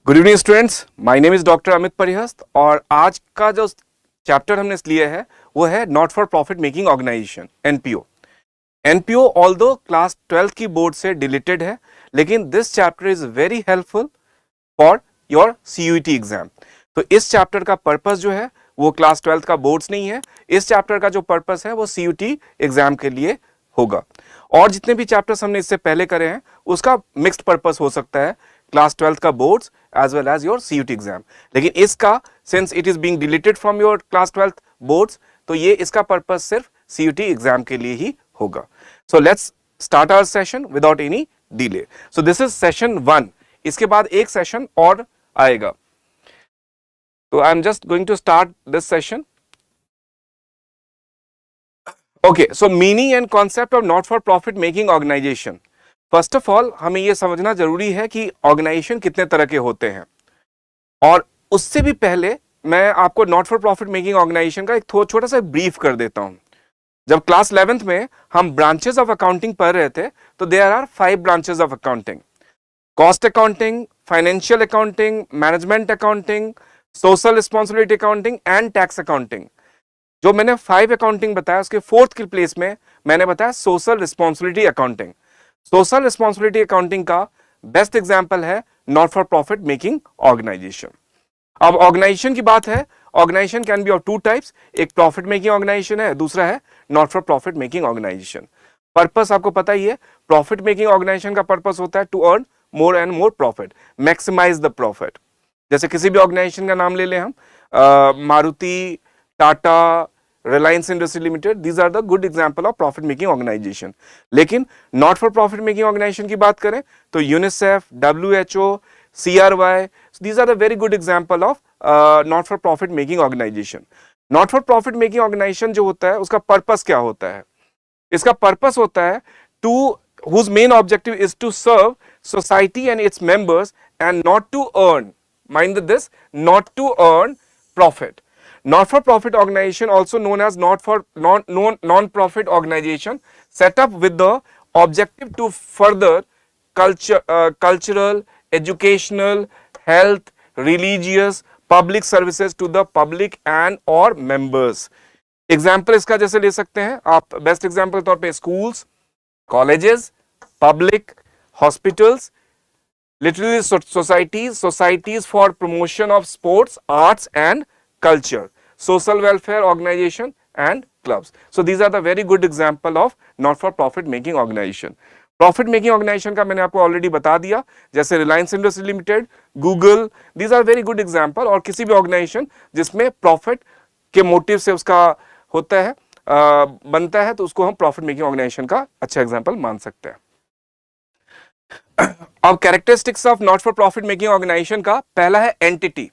Good evening students, my name is doctor Amit Parihast और आज का जो चैप्टर हमने लिया है वो है not for profit making organization NPO. NPO although class 12 की बोर्ड से डिलीटेड है, लेकिन this chapter is very helpful for your CUET exam. तो इस चैप्टर का पर्पस जो है वो क्लास 12 का बोर्ड्स नहीं है, इस चैप्टर का जो पर्पस है वो सीयूईटी एग्जाम के लिए होगा। और जितने भी चैप्टर्स हमने इससे पहले करे हैं उसका मिक्स्ड पर्पस हो सकता है, क्लास 12 का boards as well as your CUT exam. लेकिन इसका since it is being deleted from your class 12 boards, तो ये इसका पर्पस सिर्फ CUT एग्जाम के लिए ही होगा। So let's start our session without any delay. So this is session 1। इसके बाद एक सेशन और आएगा, तो I am just going to start this session. Okay, so meaning and concept of not for profit making organization. First of all हमें यह समझना जरूरी है कि ऑर्गेनाइजेशन कितने तरह के होते हैं, और उससे भी पहले मैं आपको not for profit making organization का एक छोटा सा ब्रीफ कर देता हूं। जब क्लास 11th में हम ब्रांचेस ऑफ अकाउंटिंग पढ़ रहे थे तो there are 5 branches of accounting: cost accounting, financial accounting, management accounting, social responsibility accounting and tax accounting. जो मैंने 5 अकाउंटिंग बताया उसके 4th की प्लेस में मैंने बताया social responsibility accounting. Social responsibility accounting का बेस्ट एग्जांपल है not for profit making organization. अब ऑर्गेनाइजेशन की बात है, organization can be of 2 types, एक प्रॉफिट मेकिंग ऑर्गेनाइजेशन है, दूसरा है not for profit making organization. Purpose आपको पता ही है, प्रॉफिट मेकिंग ऑर्गेनाइजेशन का पर्पस होता है to earn more and more profit, maximize the profit. जैसे किसी भी ऑर्गेनाइजेशन का नाम ले लें हम, Maruti, Tata, Reliance industry limited, these are the good example of profit making organisation. लेकिन not for profit making organisation की बात करें तो UNICEF, WHO, CRY, these are the very good example of not for profit making organization. Not for profit making organization जो होता है उसका purpose क्या होता है? इसका पर्पस होता है to whose main objective is to serve society and its members and not to earn, mind this, not to earn profit. Not for profit organization, also known as non-profit organization, set up with the objective to further cultural, educational, health, religious, public services to the public and or members. Example इसका जैसे ले सकते हैं आप, best example के तौर पे schools, colleges, public hospitals, literary societies for promotion of sports, arts and culture, social welfare organization and clubs. So these are the very good example of not for profit making organization. Profit making organization का मैंने आपको already बता दिया, जैसे Reliance industry limited, Google, these are very good example। और किसी भी organisation जिसमें प्रॉफिट के मोटिव से उसका होता है, बनता है, तो उसको हम प्रॉफिट मेकिंग ऑर्गेनाइजेशन का अच्छा एग्जाम्पल मान सकते हैं। अब characteristics of not for profit making organization का पहला है entity.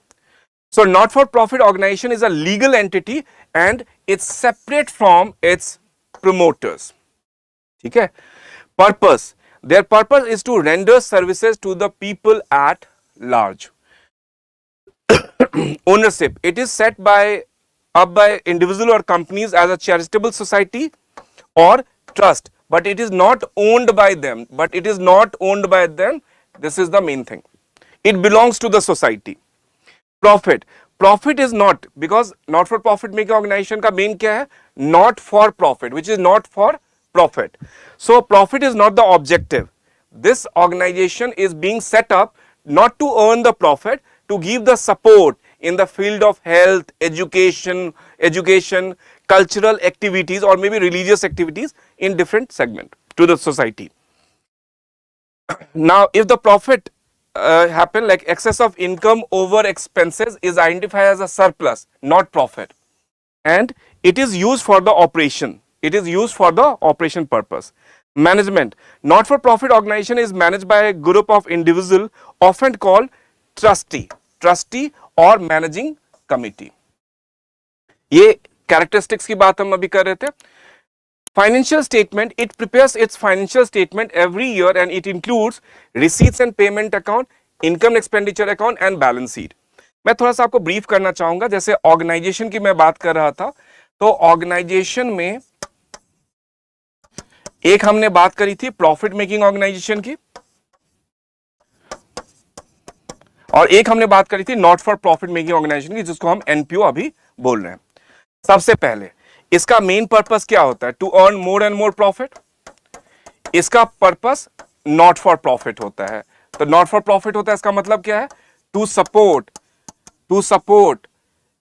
So not for profit organization is a legal entity and it's separate from its promoters. ठीक है? Purpose, their purpose is to render services to the people at large. Ownership, it is set up by individual or companies as a charitable society or trust, but it is not owned by them. This is the main thing. It belongs to the society. Profit is not, because not for profit making organization का main क्या है? Not for profit, which is not for profit. So profit is not the objective. This organization is being set up not to earn the profit, to give the support in the field of health, education, cultural activities or maybe religious activities in different segment to the society. Now if the profit happen, like excess of income over expenses, is identified as a surplus, not profit, and it is used for the operation. Purpose. Management, not for profit organization is managed by a group of individual often called trustee or managing committee. ये characteristics की बात हम अभी कर रहे थे। Financial statement, it prepares its financial statement every year and it includes receipts and payment account, income expenditure account and balance sheet. मैं थोड़ा सा आपको ब्रीफ करना चाहूंगा। जैसे ऑर्गेनाइजेशन की मैं बात कर रहा था, तो ऑर्गेनाइजेशन में एक हमने बात करी थी प्रॉफिट मेकिंग ऑर्गेनाइजेशन की, और एक हमने बात करी थी not for profit making organisation की, जिसको हम एनपीओ अभी बोल रहे हैं। सबसे पहले इसका मेन पर्पस क्या होता है? To earn more and more profit. इसका पर्पस नॉट फॉर प्रॉफिट होता है। तो नॉट फॉर प्रॉफिट होता है, इसका मतलब क्या है? To support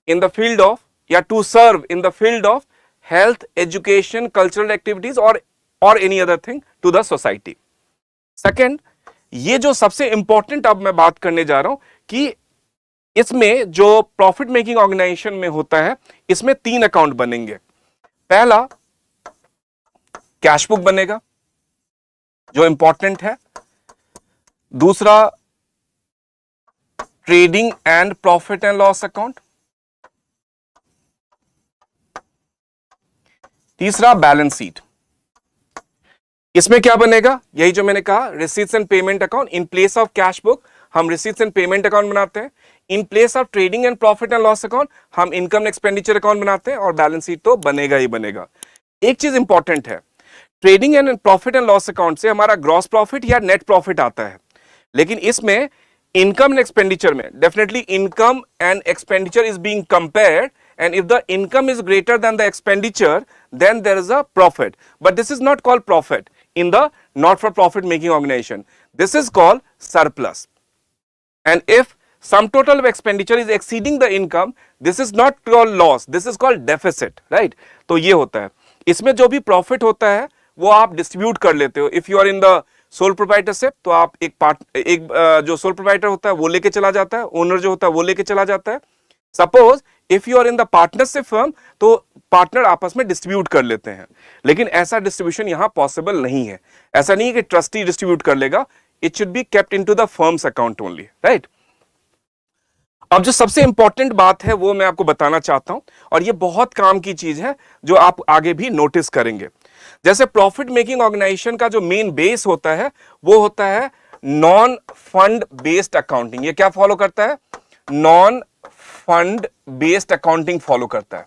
in the field of, या to serve in the field of health, education, cultural activities और any other thing to the society. Second, ये जो सबसे इंपॉर्टेंट अब मैं बात करने जा रहा हूं कि इसमें जो प्रॉफिट मेकिंग ऑर्गेनाइजेशन में होता है, इसमें 3 अकाउंट बनेंगे। पहला कैश बुक बनेगा जो इंपॉर्टेंट है, दूसरा trading and profit and loss account, तीसरा बैलेंस शीट। इसमें क्या बनेगा? यही जो मैंने कहा, receipts and payment account. In place of cash book हम रिसीट्स एंड पेमेंट अकाउंट बनाते हैं। In place of trading and profit and loss account हम इनकम एक्सपेंडिचर अकाउंट बनाते हैं, और बैलेंस शीट तो बनेगा ही बनेगा। एक चीज इंपॉर्टेंट है, trading and profit and loss account से हमारा ग्रॉस प्रॉफिट या नेट प्रॉफिट आता है, लेकिन इसमें इनकम एंड एक्सपेंडिचर में definitely income and expenditure is being compared, and if the income is greater than the expenditure, then there is a profit. But this is not called profit in the not for profit making organization. This is called surplus. And if sum total of expenditure is exceeding the income, this is not called loss, this is called deficit, right? तो ये होता है। इसमें जो भी profit होता है वो आप डिस्ट्रीब्यूट कर लेते हो। If you are in the sole proprietorship, तो आप एक जो सोल प्रोप्राइटर होता है वो लेके चला जाता है, ओनर जो होता है वो लेके चला जाता है। Suppose if you are in the partnership firm, तो पार्टनर आपस में डिस्ट्रीब्यूट कर लेते हैं, लेकिन ऐसा डिस्ट्रीब्यूशन यहां पॉसिबल नहीं है। ऐसा नहीं है कि ट्रस्टी डिस्ट्रीब्यूट कर लेगा, it should be kept into the firms account only, right? अब जो सबसे इंपॉर्टेंट बात है वो मैं आपको बताना चाहता हूं, और ये बहुत काम की चीज है जो आप आगे भी नोटिस करेंगे। जैसे प्रॉफिट मेकिंग ऑर्गेनाइजेशन का जो मेन बेस होता है वो होता है नॉन फंड बेस्ड अकाउंटिंग। ये क्या फॉलो करता है? Non fund based accounting follow करता है।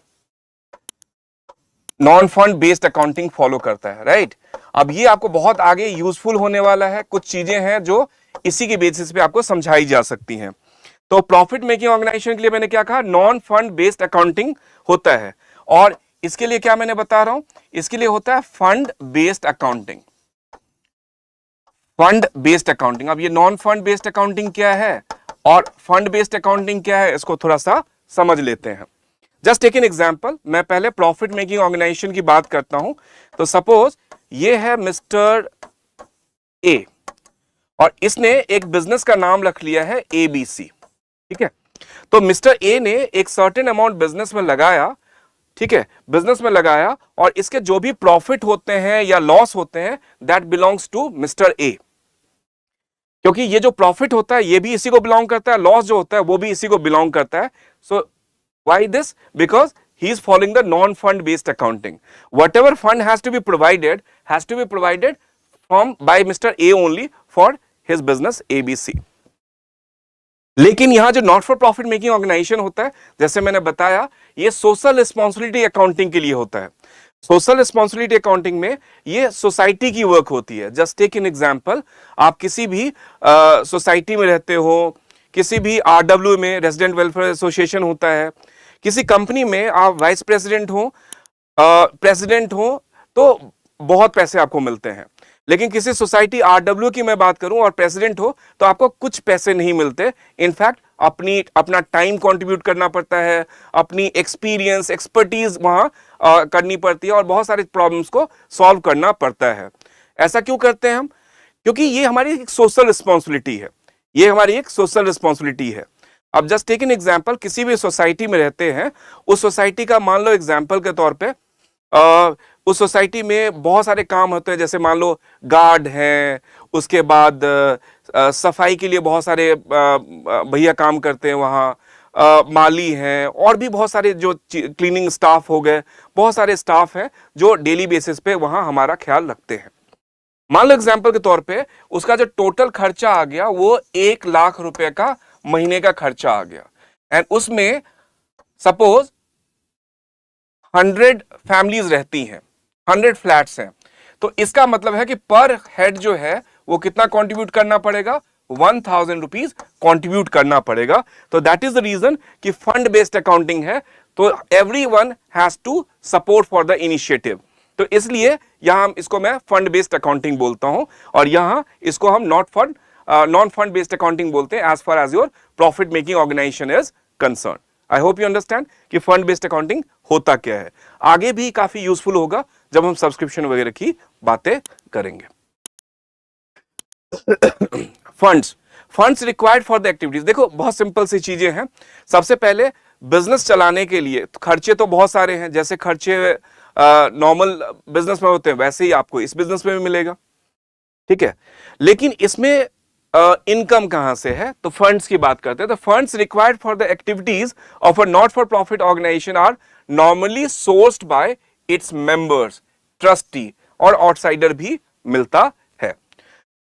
Non fund based accounting follow करता है, राइट? अब ये आपको बहुत आगे यूजफुल होने वाला है। कुछ चीजें हैं जो इसी के बेसिस पे आपको समझाई जा सकती हैं। तो प्रॉफिट मेकिंग ऑर्गेनाइजेशन के लिए मैंने क्या कहा? नॉन फंड बेस्ड अकाउंटिंग होता है। और इसके लिए क्या मैंने बता रहा हूं? इसके लिए होता है fund based accounting. Fund based accounting. अब ये नॉन फंड बेस्ड अकाउंटिंग क्या है और फंड बेस्ड अकाउंटिंग क्या है, इसको थोड़ा सा समझ लेते हैं। Just take an example. मैं पहले प्रॉफिट मेकिंग ऑर्गेनाइजेशन की बात करता हूं। तो सपोज ये है मिस्टर ए, और इसने एक बिजनेस का नाम रख लिया है एबीसी, ठीक है? तो मिस्टर ए ने एक सर्टेन अमाउंट बिजनेस में लगाया, ठीक है, बिजनेस में लगाया, और इसके जो भी प्रॉफिट होते हैं या लॉस होते हैं that belongs to mister A, क्योंकि ये जो प्रॉफिट होता है ये भी इसी को बिलोंग करता है, लॉस जो होता है वो भी इसी को बिलोंग करता है। So why this? Because he is following the non-fund based accounting. Whatever fund has to be provided from by Mr. A only for his business ABC. लेकिन यहां जो not for profit making organization होता है, जैसे मैंने बताया, ये social responsibility accounting के लिए होता है। सोशल रिस्पॉन्सिबिलिटी अकाउंटिंग में ये सोसाइटी की वर्क होती है। जस्ट टेक एन एग्जांपल, आप किसी भी सोसाइटी में रहते हो, किसी भी आरडब्ल्यू में रेजिडेंट वेलफेयर एसोसिएशन होता है, किसी कंपनी में आप वाइस प्रेसिडेंट हो तो बहुत पैसे आपको मिलते हैं। लेकिन किसी सोसाइटी आरडब्ल्यू की मैं बात करूं और प्रेसिडेंट हो तो आपको कुछ पैसे नहीं मिलते। इनफैक्ट अपना टाइम कंट्रीब्यूट करना पड़ता है, अपनी एक्सपीरियंस, एक्सपर्टीज वहां करनी पड़ती है, और बहुत सारे प्रॉब्लम्स को सॉल्व करना पड़ता है। ऐसा क्यों करते हैं हम? क्योंकि ये हमारी एक सोशल रिस्पॉन्सिबिलिटी है। ये हमारी एक सोशल रिस्पॉन्सिबिलिटी है। अब जस्ट टेक एन एग्जांपल, किसी भी सोसाइटी में रहते हैं, उस सोसाइटी का मान लो एग्जांपल के तौर पे उस सोसाइटी में बहुत सारे काम होते हैं। जैसे मान लो गार्ड हैं, उसके बाद सफाई के लिए बहुत सारे भैया काम करते हैं वहाँ, माली हैं, और भी बहुत सारे जो क्लीनिंग स्टाफ हो गए, बहुत सारे स्टाफ हैं जो डेली बेसिस पे वहाँ हमारा ख्याल रखते हैं। मान लो एग्जाम्पल के तौर पे उसका जो टोटल खर्चा आ गया वो 1 लाख रुपए का महीने का खर्चा आ गया, एंड उसमें सपोज 100 फैमिलीज रहती हैं, 100 फ्लैट्स हैं। तो इसका मतलब है कि पर हेड जो है वो कितना कंट्रीब्यूट करना पड़ेगा? 1000 रुपीज कॉन्ट्रीब्यूट करना पड़ेगा। तो दैट इज द रीजन कि फंड बेस्ड अकाउंटिंग है, तो everyone has to support for the initiative. तो इसलिए यहां इसको मैं फंड बेस्ड अकाउंटिंग बोलता हूं, और यहां इसको हम नॉन फंड बेस्ड अकाउंटिंग बोलते हैं as far as your profit making organization is concern. I hope you understand कि फंड बेस्ड अकाउंटिंग होता क्या है। आगे भी काफी यूजफुल होगा जब हम सब्सक्रिप्शन वगैरह की बातें करेंगे। Funds required for the activities, देखो बहुत सिंपल सी चीजें हैं। सबसे पहले बिजनेस चलाने के लिए खर्चे तो बहुत सारे हैं, जैसे खर्चे नॉर्मल बिजनेस में होते हैं वैसे ही आपको इस बिजनेस में भी मिलेगा, ठीक है। लेकिन इसमें इनकम कहां से है, तो फंड्स की बात करते हैं। तो funds required for the activities of a not for profit organization are normally sourced by its members, trustee और आउटसाइडर भी मिलता है।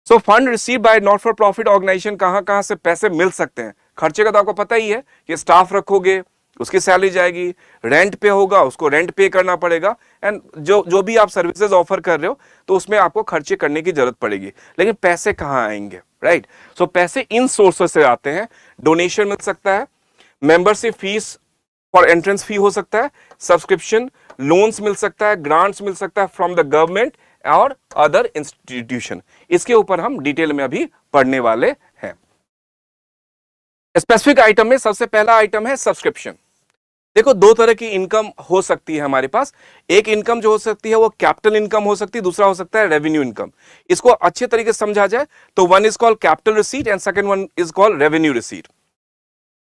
So fund receive by not for profit organization कहां से पैसे मिल सकते हैं। खर्चे का तो आपको पता ही है कि स्टाफ रखोगे उसकी सैलरी जाएगी, रेंट पे होगा उसको रेंट पे करना पड़ेगा, एंड जो भी आप सर्विसेज ऑफर कर रहे हो तो उसमें आपको खर्चे करने की जरूरत पड़ेगी। लेकिन पैसे कहां आएंगे, राइट। सो पैसे इन सोर्सेस से आते हैं। डोनेशन मिल सकता है, membership fees for entrance fee हो सकता है, सब्सक्रिप्शन, लोन्स मिल सकता है, ग्रांट्स मिल सकता है फ्रॉम द गवर्नमेंट और अदर इंस्टीट्यूशन। इसके ऊपर हम डिटेल में अभी पढ़ने वाले हैं। स्पेसिफिक आइटम में सबसे पहला आइटम है सब्सक्रिप्शन। देखो दो तरह की इनकम हो सकती है हमारे पास। एक इनकम जो हो सकती है वो कैपिटल इनकम हो सकती है, दूसरा हो सकता है रेवेन्यू इनकम। इसको अच्छे तरीके से समझा जाए तो one is called capital receipt and second one is called revenue receipt.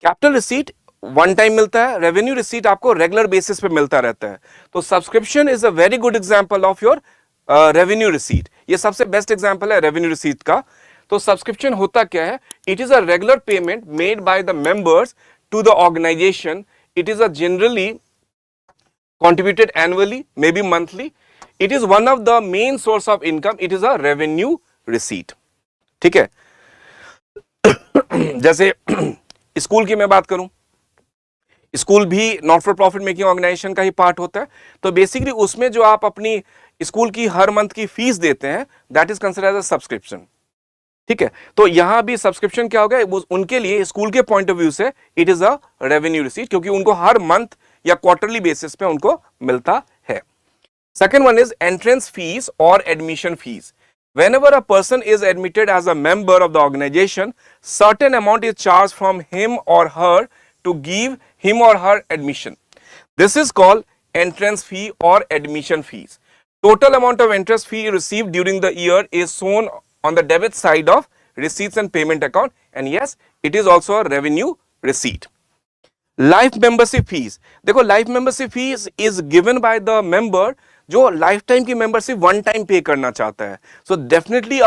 Capital receipt one time मिलता है, रेवेन्यू रिसीट आपको रेगुलर बेसिस पे मिलता रहता है। तो subscription is a very good example of your revenue receipt. ये सबसे बेस्ट एग्जांपल है रेवेन्यू रिसीट का। तो सब्सक्रिप्शन होता क्या है, it is a regular payment made by the members to the organization. It is a generally contributed annually, maybe monthly. It is one of the main source of income. It is a revenue receipt. ठीक है। जैसे school की मैं बात करूं, school भी not for profit making organization का ही पार्ट होता है। तो बेसिकली उसमें जो आप अपनी स्कूल की हर मंथ की फीस देते हैं that is considered as a subscription, ठीक है। तो यहां भी सब्सक्रिप्शन क्या होगा, वो उनके लिए स्कूल के पॉइंट ऑफ व्यू से it is a revenue receipt, क्योंकि उनको हर मंथ या क्वार्टरली बेसिस पे उनको मिलता है। Second one is entrance fees और admission fees. Whenever a person is admitted as a member of the organization, certain amount is charged from him or her to give him or her admission. This is called entrance fee or admission fees. Total amount of entrance fee received during the year is shown on the debit side of receipts and payment account, and yes, it is also a revenue receipt. Life membership fees. देखो life membership fees is given by the member जो life time की membership one time pay करना चाहता है। So definitely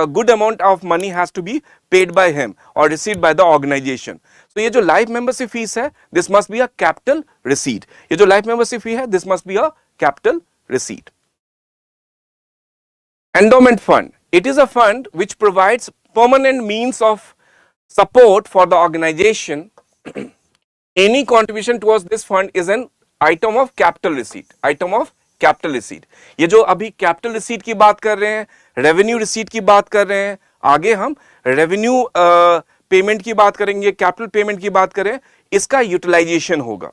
good amount of money has to be paid by him और received by the organization. तो ये जो लाइफ मेंबरशिप फीस है this must be a capital receipt. ये जो लाइफ मेंबरशिप फी है this must be a capital receipt. Endowment fund. It is a fund which provides permanent means of support for the organization. Any contribution towards this fund is an item of capital receipt. Item of capital receipt. ये जो अभी capital receipt की बात कर रहे हैं, revenue receipt की बात कर रहे हैं, आगे हम revenue पेमेंट की बात करेंगे, capital पेमेंट की बात करें, इसका यूटिलाइजेशन होगा।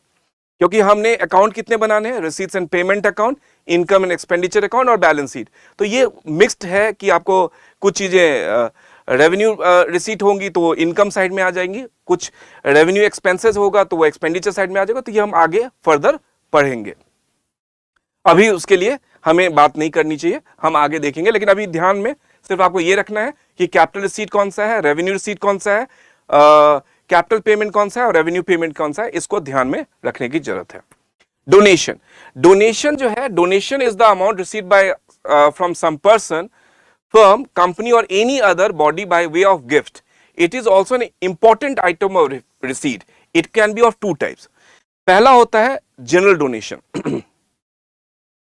क्योंकि हमने अकाउंट कितने बनाने हैं, receipts and payment account, income and expenditure account और बैलेंस शीट। तो ये मिक्स्ड है कि आपको कुछ चीजें रेवेन्यू रिसीट होंगी तो वो इनकम साइड में आ जाएंगी, कुछ रेवेन्यू एक्सपेंसेस होगा तो वो एक्सपेंडिचर साइड में आ जाएगा। तो ये हम आगे फर्दर पढ़ेंगे, अभी उसके लिए हमें बात नहीं करनी चाहिए, हम आगे देखेंगे। लेकिन अभी ध्यान में सिर्फ आपको ये रखना है कि कैपिटल रिसीट कौन सा है, रेवेन्यू रिसीट कौन सा है, कैपिटल पेमेंट कौन सा है और रेवेन्यू पेमेंट कौन सा है, इसको ध्यान में रखने की जरूरत है। डोनेशन, डोनेशन जो है, donation is the amount received by from some person, firm, company और any other body by way of gift. It is also an important item of receipt. It can be of two types. पहला होता है general donation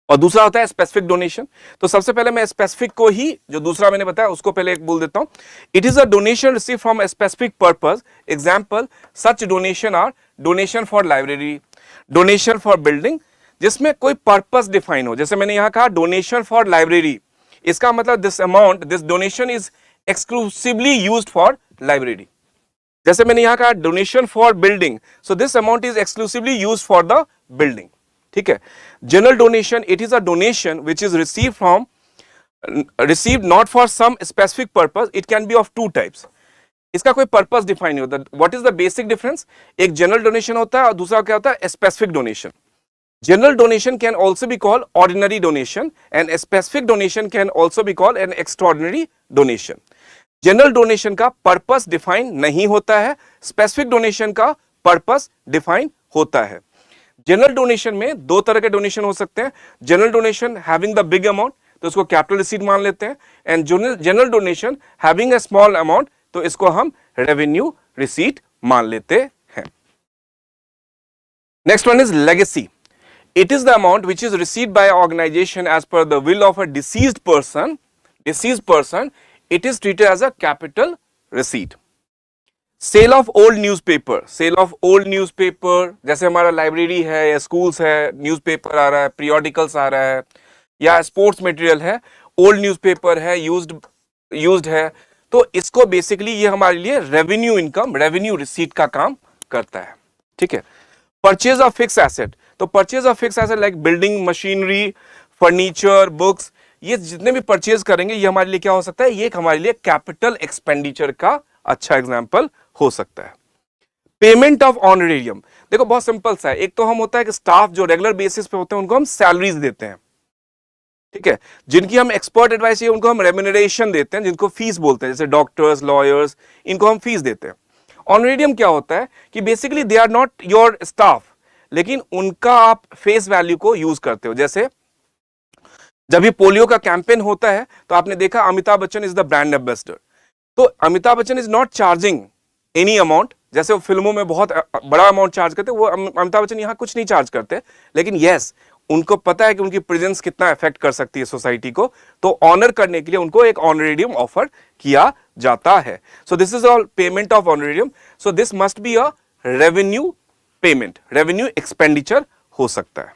और दूसरा होता है specific donation. तो सबसे पहले मैं स्पेसिफिक को ही, जो दूसरा मैंने बताया उसको पहले एक बोल देता हूं। It is a donation receive from a specific purpose. Example such donation are donation for library, donation for building, जिसमें कोई पर्पस डिफाइन हो। जैसे मैंने यहां कहा डोनेशन फॉर लाइब्रेरी, इसका मतलब this amount, this donation is exclusively used for library. जैसे मैंने यहां कहा donation for building, so this amount is exclusively used for the building. ठीक है। General donation, it is a donation which is receive from received not for some specific purpose, it can be of two types। इसका कोई purpose define नहीं होता। What is the basic difference? एक general donation होता है और दूसरा क्या होता है? Specific donation. General donation can also be called ordinary donation and specific donation can also be called an extraordinary donation. General donation का पर्पस डिफाइन नहीं होता है, स्पेसिफिक डोनेशन का पर्पस डिफाइन होता है। जनरल डोनेशन में दो तरह के डोनेशन हो सकते हैं। General donation having the big amount, तो इसको कैपिटल रिसीट मान लेते हैं, and general donation having a small amount, तो इसको हम रेवेन्यू रिसीट मान लेते हैं। Next one is legacy. It is the amount which is received by organization as per the will of a deceased person. It is treated as a capital receipt. Sale of old newspaper, sale of old newspaper, जैसे हमारा library है या schools है, newspaper आ रहा है, periodicals आ रहा है, या स्पोर्ट्स मटेरियल है, ओल्ड न्यूज़पेपर है, यूज्ड है, तो इसको बेसिकली ये हमारे लिए रेवेन्यू इनकम, रेवेन्यू रिसीट का काम करता है। ठीक है। परचेज ऑफ फिक्स एसेट, तो purchase of fix asset like building, machinery, furniture, books, ये जितने भी परचेज करेंगे ये हमारे लिए क्या हो सकता है? ये हमारे लिए कैपिटल एक्सपेंडिचर का अच्छा एग्जाम्पल हो सकता है। पेमेंट ऑफ ऑनरेरियम, देखो बहुत सिंपल सा है। एक तो हम होता है कि स्टाफ जो रेगुलर बेसिस पे होते हैं उनको हम सैलरीज देते हैं। ठीक है। जिनकी हम एक्सपर्ट एडवाइस चाहिए उनको हम रेम्यूनरेशन देते हैं, जिनको फीस बोलते हैं, जैसे डॉक्टर्स, लॉयर्स, इनको हम फीस देते हैं। ऑनरेरियम क्या होता है कि basically they are not your staff, लेकिन उनका आप फेस वैल्यू को यूज करते हो। जैसे जब भी पोलियो का कैंपेन होता है तो आपने देखा Amitabh Bachchan is the brand ambassador, तो Amitabh Bachchan is not charging any amount, जैसे वो फिल्मों में बहुत बड़ा अमाउंट चार्ज करते, वो अमिताभ बच्चन यहां कुछ नहीं चार्ज करते, लेकिन यस उनको पता है कि उनकी प्रेजेंस कितना इफेक्ट कर सकती है सोसाइटी को, तो ऑनर करने के लिए उनको एक ऑनरेरियम ऑफर किया जाता है। सो this is all payment of honorarium. So this must be a revenue payment, revenue expenditure हो सकता है।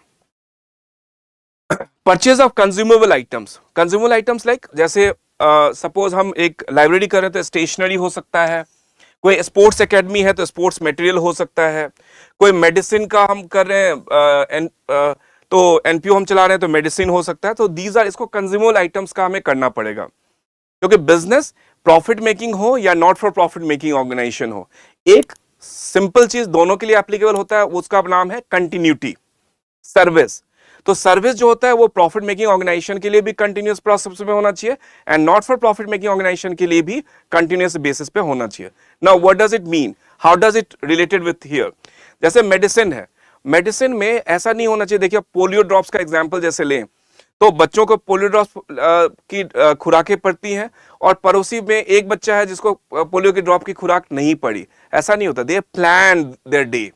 Purchase of consumable items, consumable items like जैसे सपोज हम एक लाइब्रेरी कर रहे हैं तो स्टेशनरी हो सकता है, कोई स्पोर्ट्स एकेडमी है तो स्पोर्ट्स मटेरियल हो सकता है, कोई मेडिसिन का हम कर रहे हैं तो एनपीओ हम चला रहे हैं तो मेडिसिन हो सकता है। तो दीज आर, इसको कंज्यूमेबल आइटम्स का हमें करना पड़ेगा, क्योंकि बिजनेस प्रॉफिट मेकिंग हो या not for profit making organization हो, एक सिंपल चीज दोनों के लिए एप्लीकेबल होता है, उसका नाम है कंटिन्यूटी। सर्विस, तो सर्विस जो होता है वो प्रॉफिट मेकिंग ऑर्गेनाइजेशन के लिए भी कंटिन्यूअस प्रोसेस में होना चाहिए and not for profit making organization के लिए भी कंटिन्यूअस बेसिस पे होना चाहिए। Now what does it mean, how does it related with here? जैसे मेडिसिन है, मेडिसिन में ऐसा नहीं होना चाहिए, देखिए पोलियो ड्रॉप्स का एग्जांपल जैसे लें तो बच्चों को पोलियो ड्रॉप्स की खुराकें पड़ती हैं और पड़ोसी में एक बच्चा है जिसको पोलियो की ड्रॉप की खुराक नहीं पड़ी, ऐसा नहीं होता। दे प्लान देयर डे,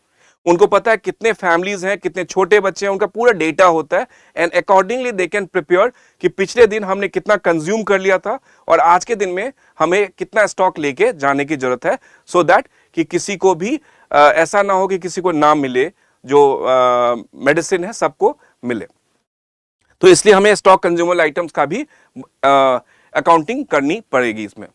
उनको पता है कितने फैमिलीज हैं, कितने छोटे बच्चे हैं, उनका पूरा डेटा होता है and accordingly they can prepare कि पिछले दिन हमने कितना कंज्यूम कर लिया था और आज के दिन में हमें कितना स्टॉक लेके जाने की जरूरत है, सो दैट कि किसी को भी ऐसा ना हो कि किसी को ना मिले, जो मेडिसिन है सबको मिले। तो इसलिए हमें स्टॉक कंज्यूमर आइटम्स का भी अकाउंटिंग करनी पड़ेगी इसमें।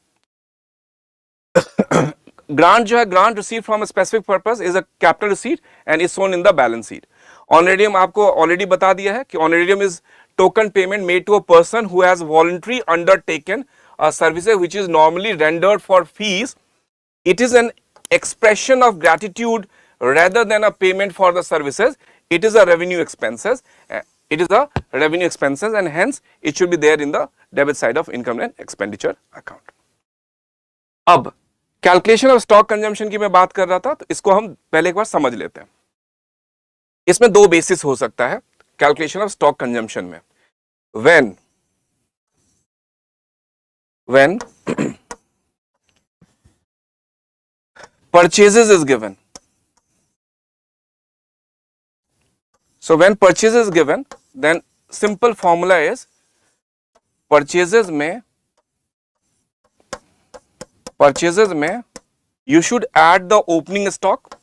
ग्रांट जो है, grant receive from specific purpose is a capital receipt and is shown in the balance sheet. Honorarium आपको ऑलरेडी बता दिया है कि honorarium is token payment made to a person who has voluntary undertaken services which is normally rendered for fees. It is an expression of gratitude rather than a payment for the services. It is a revenue expenses. It is a revenue expenses and hence it should be there in the debit side of income and expenditure account. अब calculation of stock consumption की मैं बात कर रहा था, तो इसको हम पहले एक बार समझ लेते हैं। इसमें दो बेसिस हो सकता है कैलकुलेशन ऑफ स्टॉक कंजम्पशन में। when purchases is given. So when purchase is given, then simple formula is purchases में you should add the opening stock,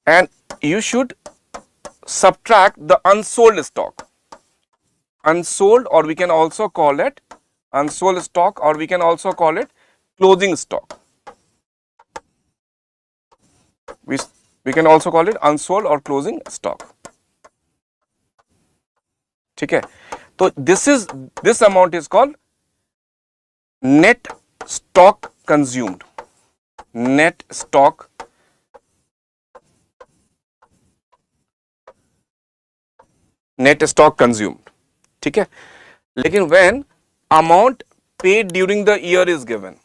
and you should subtract the unsold stock. unsold, or we can also call it unsold stock, or we can also call it closing stock. We can also call it unsold or closing stock. ठीक है, तो this amount is called net stock consumed. Net stock consumed. ठीक है, लेकिन when amount paid during the year is given,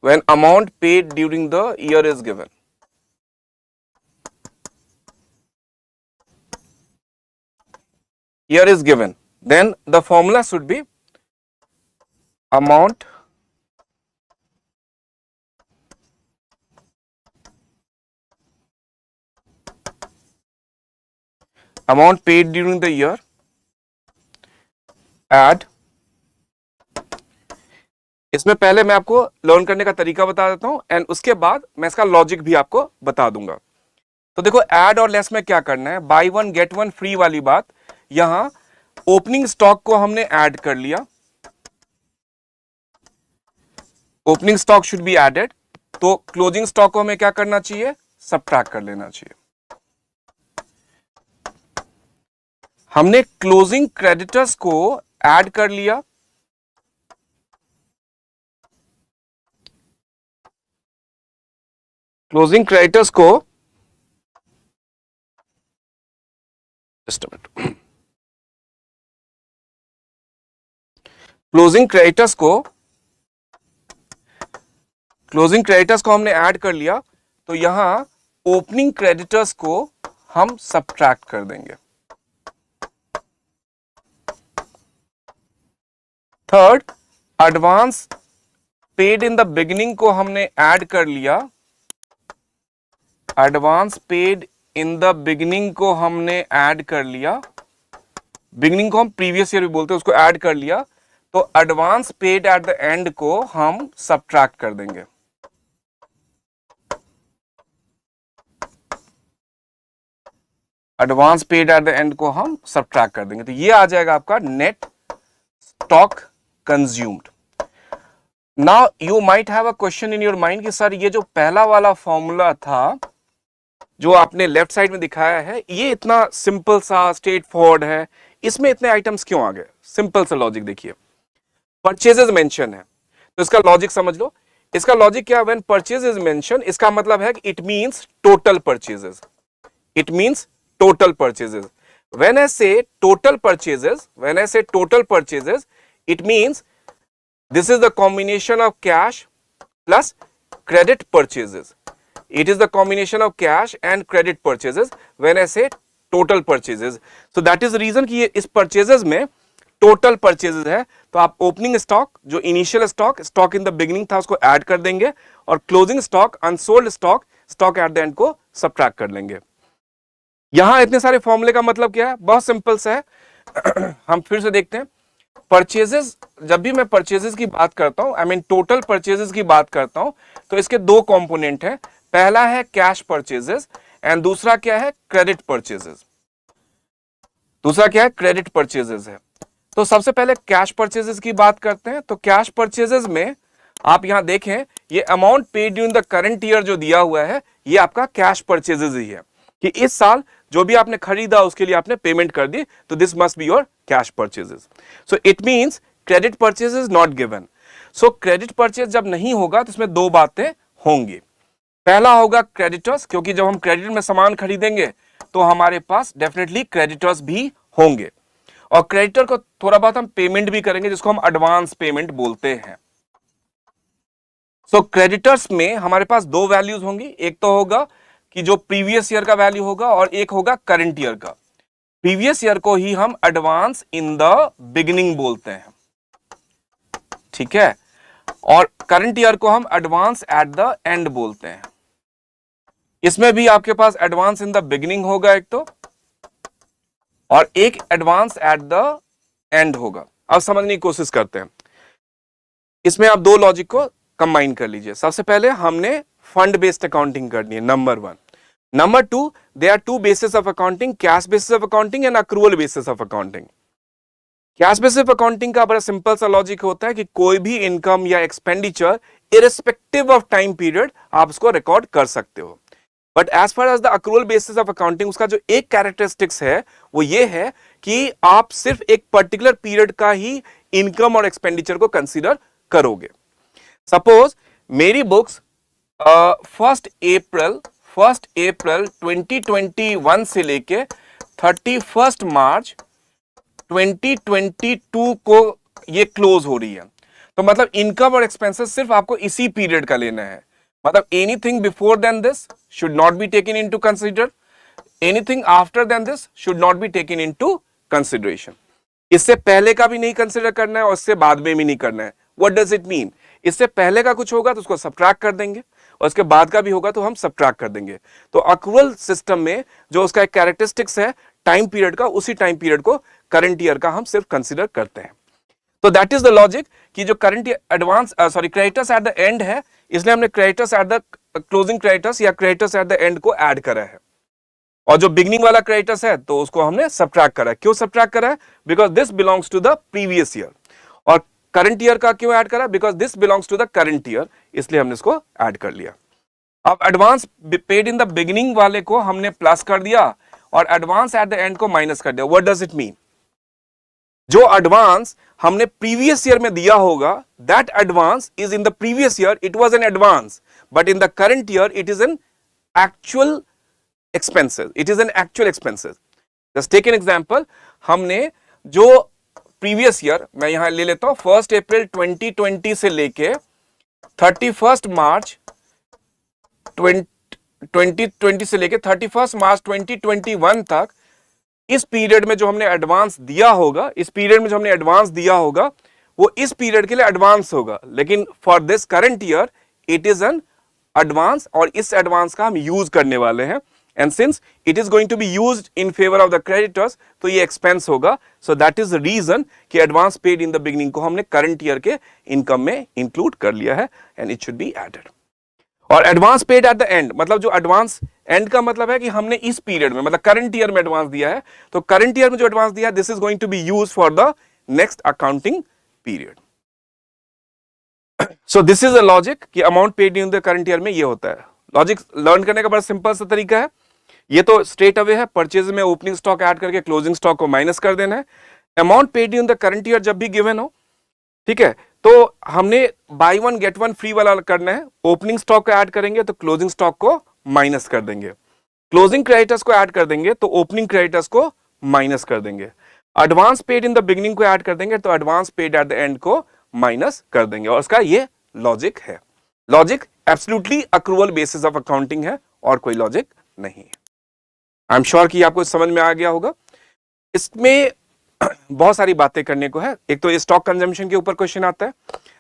when amount paid during the year is given, then the formula should be amount paid during the year add, इसमें पहले मैं आपको learn करने का तरीका बता देता हूं एंड उसके बाद मैं इसका लॉजिक भी आपको बता दूंगा। तो देखो ऐड और लेस में क्या करना है, by one get one free वाली बात, यहां ओपनिंग स्टॉक को हमने ऐड कर लिया, opening stock should be added, तो क्लोजिंग स्टॉक को हमें क्या करना चाहिए, सबट्रैक्ट कर लेना चाहिए। हमने क्लोजिंग क्रेडिटर्स को ऐड कर लिया, क्लोजिंग क्रेडिटर्स को क्लोजिंग क्रेडिटर्स को हमने ऐड कर लिया, तो यहां ओपनिंग क्रेडिटर्स को हम सबट्रैक्ट कर देंगे। Third, advance paid in the beginning को हमने ऐड कर लिया, advance paid in the beginning को हमने ऐड कर लिया, बिगिनिंग को हम प्रीवियस ईयर भी बोलते हैं, उसको ऐड कर लिया, तो advance paid at the end को हम सबट्रैक्ट कर देंगे। Advance paid at the end को हम सबट्रैक्ट कर देंगे, तो ये आ जाएगा आपका net stock consumed. Now you might have a question in your mind कि सर ये जो पहला वाला फॉर्मूला था जो आपने लेफ्ट साइड में दिखाया है, ये इतना सिंपल सा स्ट्रेट फॉरवर्ड है, इसमें इतने आइटम्स क्यों आ गए? सिंपल सा लॉजिक देखिए, परचेजेस मेंशन है, तो इसका लॉजिक समझ लो। इसका लॉजिक क्या है? व्हेन परचेज इज मेंशन, इसका मतलब है कि it means total purchases, it means total purchases. When I say total purchases, it means this is the combination of cash plus credit purchases. It is the combination of cash and credit purchases when I say total purchases. So that is the reason कि ये इस purchases में total purchases है, तो आप opening stock जो initial stock in the beginning था उसको add कर देंगे, और closing stock unsold stock at the end को subtract कर लेंगे। यहां इतने सारे फॉर्मूले का मतलब क्या है? बहुत सिंपल सा है। हम फिर से देखते हैं। परचेजेस, जब भी मैं परचेजेस की बात करता हूं, आई मीन टोटल परचेजेस की बात करता हूं, तो इसके दो कंपोनेंट है, पहला है कैश परचेजेस एंड दूसरा क्या है? Credit purchases. दूसरा क्या है? क्रेडिट परचेजेस है। तो सबसे पहले कैश परचेजेस की बात करते हैं। तो कैश परचेजेस में आप यहां देखें, ये amount paid during the current year जो दिया हुआ है, ये आपका कैश परचेजेस ही है, कि इस साल जो भी आपने खरीदा उसके लिए आपने पेमेंट कर दी, तो this must be your cash purchases. So it means credit purchase is not given. So credit purchase जब नहीं होगा तो इसमें दो बातें होंगी। पहला होगा क्रेडिटर्स, क्योंकि जब हम क्रेडिट में सामान खरीदेंगे तो हमारे पास डेफिनेटली क्रेडिटर्स भी होंगे, और क्रेडिटर को थोड़ा बहुत हम पेमेंट भी करेंगे, जिसको हम एडवांस पेमेंट बोलते हैं। सो क्रेडिटर्स में हमारे पास दो वैल्यूज होंगी, एक तो होगा कि जो प्रीवियस ईयर का वैल्यू होगा, और एक होगा करंट ईयर का। प्रीवियस ईयर को ही हम एडवांस इन द बिगिनिंग बोलते हैं, ठीक है, और करंट ईयर को हम एडवांस एट द एंड बोलते हैं। इसमें भी आपके पास एडवांस इन द बिगिनिंग होगा एक तो, और एक एडवांस एट द एंड होगा। अब समझने की कोशिश करते हैं। इसमें आप दो लॉजिक को कंबाइन कर लीजिए। सबसे पहले हमने फंड बेस्ड अकाउंटिंग करनी है, number one. Number two, there are two bases of accounting, cash basis of accounting and accrual basis of accounting. Cash basis accounting का बड़ा सिंपल सा लॉजिक होता है कि कोई भी इनकम या expenditure irrespective of time period आप उसको रिकॉर्ड कर सकते हो. But as far as the accrual basis of accounting, उसका जो एक कैरेक्टरिस्टिक्स है वो ये है कि आप सिर्फ एक पर्टिकुलर पीरियड का ही इनकम और एक्सपेंडिचर को कंसीडर करोगे. सपोज मेरी बुक्स 1 अप्रैल 2021 से लेके 31 मार्च 2022 को ये क्लोज हो रही है. तो मतलब इनकम और एक्सपेंसेस सिर्फ आपको इसी पीरियड का लेना है. मतलब anything before then this should not be taken into consider, anything after then this should not be taken into consideration. इससे पहले का भी नहीं कंसीडर करना है और इससे बाद में भी नहीं करना है. What does it mean? इससे पहले का कुछ होगा तो उसको सब्ट्रैक्ट कर देंगे और उसके बाद का भी होगा तो हम सब्ट्रैक्ट कर देंगे. तो अक्रूवल सिस्टम में जो उसका एक कैरेक्टरिस्टिक्स है टाइम पीरियड का, उसी टाइम पीरियड को करंट ईयर का हम सिर्फ कंसीडर करते हैं. तो दैट इज द लॉजिक कि जो current advance creditors eight the and है, इसलिए हमने creditors at the closing creditors या क्रेडिटर्स एट द एंड को ऐड करा है. और जो बिगनिंग वाला क्रेडिटर्स है तो उसको हमने सब्ट्रैक्ट करा है. क्यों सब्ट्रैक्ट करा है? Because this belongs to the previous year. और करंट ईयर का क्यों ऐड करा? Because this belongs to the current year, इसलिए हमने इसको ऐड कर लिया. अब advance paid in the beginning वाले को हमने प्लस कर दिया और एडवांस एट द एंड को माइनस कर दिया. What does it mean? जो एडवांस हमने प्रीवियस ईयर में दिया होगा, that advance is in the previous year it was an advance, but in the current year it is an actual expenses. It is an actual expenses. Just take an example. हमने जो previous year, मैं यहां ले लेता हूं 1 अप्रैल 2020 से लेके 31 मार्च 2020 से लेके 31 मार्च 2021 तक, इस पीरियड में जो हमने एडवांस दिया होगा, इस पीरियड में जो हमने एडवांस दिया होगा वो इस पीरियड के लिए एडवांस होगा. लेकिन for this current year it is an advance और इस एडवांस का हम यूज करने वाले हैं. And since it is going to be used in favour of the creditors, तो ये एक्सपेंस होगा. So that is the reason कि advance paid in the beginning को हमने करंट ईयर के इनकम में इंक्लूड कर लिया है and it should be added. और advance paid at the and, मतलब जो एडवांस एंड का मतलब है कि हमने इस पीरियड में, मतलब करंट ईयर में एडवांस दिया है, तो करंट ईयर में जो एडवांस दिया है this is going to be used for the next accounting period. So this is a logic कि amount paid in the current year में ये होता है. लॉजिक लर्न करने का बड़ा सिंपल सा तरीका है. ये तो स्ट्रेट अवे है, परचेज में ओपनिंग स्टॉक ऐड करके क्लोजिंग स्टॉक को माइनस कर देना है. Amount paid in the current year जब भी गिवन हो, ठीक है, तो हमने by one get one free वाला करना है. ओपनिंग स्टॉक को ऐड करेंगे तो क्लोजिंग स्टॉक को माइनस कर देंगे. क्लोजिंग क्रेडिटर्स को ऐड कर देंगे तो ओपनिंग क्रेडिटर्स को माइनस कर देंगे. Advance paid in the beginning को ऐड कर देंगे तो advance paid at the end को माइनस कर देंगे. और उसका ये लॉजिक है. Logic absolutely accrual basis of accounting है और कोई लॉजिक नहीं है. आई एम श्योर कि आपको समझ में आ गया होगा. इसमें बहुत सारी बातें करने को है. एक तो ये स्टॉक कंजम्पशन के ऊपर क्वेश्चन आता है,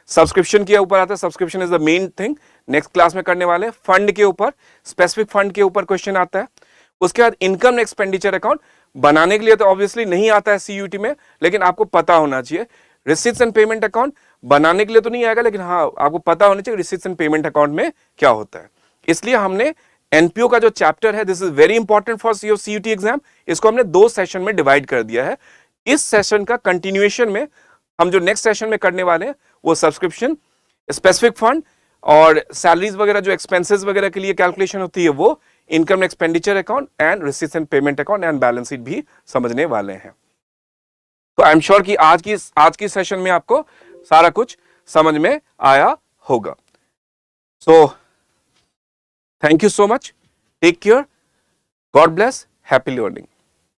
सब्सक्रिप्शन के ऊपर आता है. Subscription is the main thing, next class में करने वाले. फंड के ऊपर, स्पेसिफिक फंड के ऊपर क्वेश्चन आता है. उसके बाद इनकम एक्सपेंडिचर अकाउंट बनाने के लिए तो ऑब्वियसली नहीं आता है सीयूटी में, लेकिन आपको पता होना चाहिए. रिसीट्स एंड पेमेंट अकाउंट बनाने के लिए तो नहीं आएगा, लेकिन हाँ आपको पता होना चाहिए रिसीट्स एंड पेमेंट अकाउंट में क्या होता है. इसलिए हमने एनपीओ का जो चैप्टर है, this is very important for your CUT exam, इसको हमने 2 सेशन में डिवाइड कर दिया है. इस सेशन का कंटिन्यूएशन में हम जो नेक्स्ट सेशन में करने वाले हैं वो सब्सक्रिप्शन, स्पेसिफिक फंड और सैलरीज वगैरह जो एक्सपेंसेस वगैरह के लिए कैलकुलेशन होती है वो, income expenditure account and receipts and payment account and balance sheet भी समझने वाले हैं. तो आई एम श्योर कि आज की सेशन में आपको सारा कुछ समझ में आया होगा. So thank you so much, take care, God bless, happy learning.